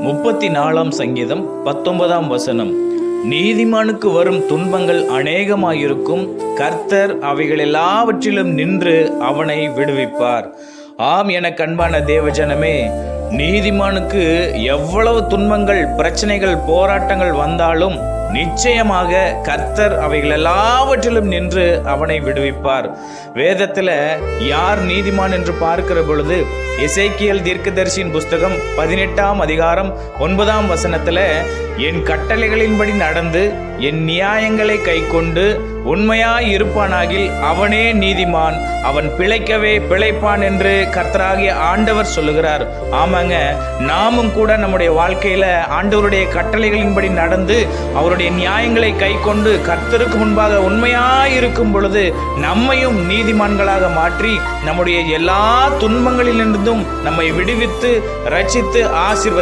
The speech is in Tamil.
34 சங்கீதம் 19 நீதிமானுக்கு வரும் துன்பங்கள் அநேகமாயிருக்கும், கர்த்தர் அவைகள் எல்லாவற்றிலும் நின்று அவனை விடுவிப்பார். ஆம், என அன்பான தேவஜனமே, நீதிமானுக்கு எவ்வளவு துன்பங்கள், பிரச்சனைகள், போராட்டங்கள் வந்தாலும் நிச்சயமாக கர்த்தர் அவைகள் எல்லாவற்றிலும் நின்று அவனை விடுவிப்பார். வேதத்துல யார் நீதிமான் என்று பார்க்கிற பொழுது எசேக்கியேல் தீர்க்கதரிசியின் புஸ்தகம் 18ஆம் அதிகாரம் 9ஆம் வசனத்துல, என் கட்டளைகளின்படி நடந்து என் நியாயங்களை கைக்கொண்டு உண்மையாய் இருப்பானாகில் அவனே நீதிமான், அவன் பிழைக்கவே பிழைப்பான் என்று கர்த்தராகிய ஆண்டவர் சொல்லுகிறார். ஆமாங்க, நாமும் கூட நம்முடைய வாழ்க்கையில ஆண்டவருடைய கட்டளைகளின்படி நடந்து அவருடைய நியாயங்களை கைக்கொண்டு கர்த்தருக்கு முன்பாக உண்மையாய் இருக்கும் பொழுது நம்மையும் நீதிமான்களாக மாற்றி நம்முடைய எல்லா துன்பங்களிலிருந்தும் நம்மை விடுவித்து ரட்சித்து ஆசீர்வதிப்பார்.